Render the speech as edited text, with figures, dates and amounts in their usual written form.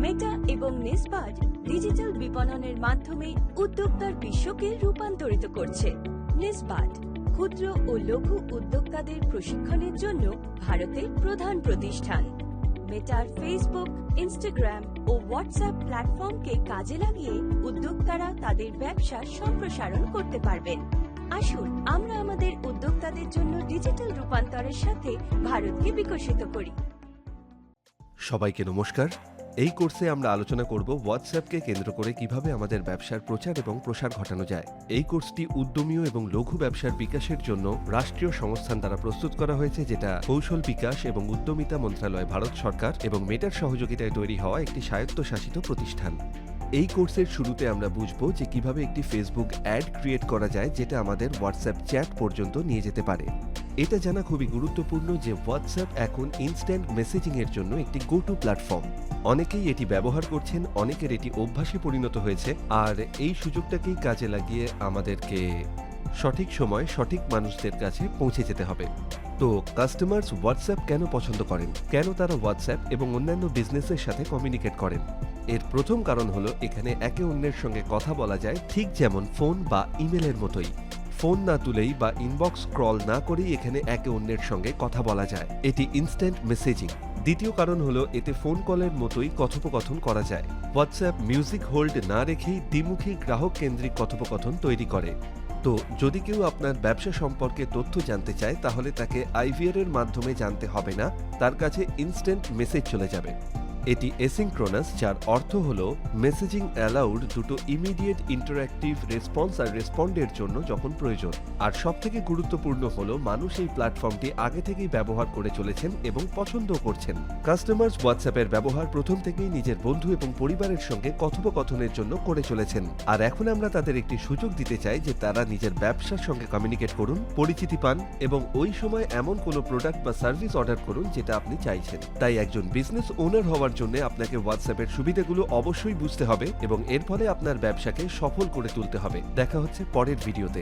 মেটা এবং নিসবাড ডিজিটাল বিপণনের মাধ্যমে উদ্যোক্তার বিশ্বকে রূপান্তরিত করছে। নিসবাড ক্ষুদ্র ও লঘু উদ্যোক্তাদের প্রশিক্ষণের জন্য ভারতের প্রধান প্রতিষ্ঠান। মেটার ফেসবুক, ইনস্টাগ্রাম ও হোয়াটসঅ্যাপ প্ল্যাটফর্মকে কাজে লাগিয়ে উদ্যোক্তারা তাদের ব্যবসা সম্প্রসারণ করতে পারবেন। আসুন আমরা আমাদের উদ্যোক্তাদের জন্য ডিজিটাল রূপান্তরের সাথে ভারতকে বিকশিত করি। সবাইকে নমস্কার। এই কোর্সে আমরা আলোচনা করব হোয়াটসঅ্যাপকে কেন্দ্র করে কিভাবে আমাদের ব্যবসার প্রচার এবং প্রসার ঘটানো যায়। এই কোর্সটি উদ্যমী এবং লঘু ব্যবসার বিকাশের জন্য রাষ্ট্রীয় সংস্থান দ্বারা প্রস্তুত করা হয়েছে, যেটা কৌশল বিকাশ এবং উদ্যমিতা মন্ত্রণালয়, ভারত সরকার এবং মেটার সহযোগিতায় তৈরি হওয়া একটি স্বায়ত্তশাসিত প্রতিষ্ঠান। এই কোর্সের শুরুতে আমরা বুঝব যে কিভাবে একটি ফেসবুক অ্যাড ক্রিয়েট করা যায়, যেটা আমাদের হোয়াটসঅ্যাপ চ্যাট পর্যন্ত নিয়ে যেতে পারে। এটা জানা খুবই গুরুত্বপূর্ণ যে হোয়াটসঅ্যাপ এখন ইনস্ট্যান্ট মেসেজিং এর জন্য একটি গো টু প্ল্যাটফর্ম। অনেকেই এটি ব্যবহার করছেন, অনেকের এটি অভ্যাসে পরিণত হয়েছে, আর এই সুযোগটাকেই কাজে লাগিয়ে আমাদেরকে সঠিক সময় সঠিক মানুষদের কাছে পৌঁছে যেতে হবে। তো কাস্টমার্স হোয়াটসঅ্যাপ কেন পছন্দ করেন, কেন তারা হোয়াটসঅ্যাপ এবং অন্যান্য বিজনেসের সাথে কমিউনিকেট করেন? এর প্রথম কারণ হলো এখানে একে অন্যের সঙ্গে কথা বলা যায়, ঠিক যেমন ফোন বা ইমেলের মতোই। ফোন না তুলেই বা ইনবক্স স্ক্রল না করেই এখানে একে অন্যের সঙ্গে কথা বলা যায়। এটি ইনস্ট্যান্ট মেসেজিং। দ্বিতীয় কারণ হলো এতে ফোন কলের মতোই কথোপকথন করা যায়। হোয়াটসঅ্যাপ মিউজিক হোল্ড না রেখেই দ্বিমুখী গ্রাহক কেন্দ্রিক কথোপকথন তৈরি করে। তো যদি কেউ আপনার ব্যবসা সম্পর্কে তথ্য জানতে চায়, তাহলে তাকে আইভিআর এর মাধ্যমে জানতে হবে না, তার কাছে ইনস্ট্যান্ট মেসেজ চলে যাবে। এটি এসিনক্রোনাস, যার অর্থ হলো মেসেজিং অ্যালাউড দুটো ইমিডিয়েট ইন্টারঅ্যাক্টিভ রেসপন্স আর রেসপন্ডের জন্য যখন প্রয়োজন। আর সবথেকে গুরুত্বপূর্ণ হলো মানুষ এই প্ল্যাটফর্মটি আগে থেকেই ব্যবহার করে চলেছেন এবং পছন্দও করছেন। কাস্টমার্স হোয়াটসঅ্যাপের ব্যবহার প্রথম থেকেই নিজের বন্ধু এবং পরিবারের সঙ্গে কথোপকথনের জন্য করে চলেছেন, আর এখন আমরা তাদের একটি সুযোগ দিতে চাই যে তারা নিজের ব্যবসার সঙ্গে কমিউনিকেট করুন, পরিচিতি পান এবং ওই সময় এমন কোনো প্রোডাক্ট বা সার্ভিস অর্ডার করুন যেটা আপনি চাইছেন। তাই একজন বিজনেস ওনার হওয়ার জন্য আপনাকে হোয়াটসঅ্যাপের সুবিধাগুলো অবশ্যই বুঝতে হবে এবং এর ফলে আপনার ব্যবসাকে সফল করে তুলতে হবে। দেখা হচ্ছে পরের ভিডিওতে।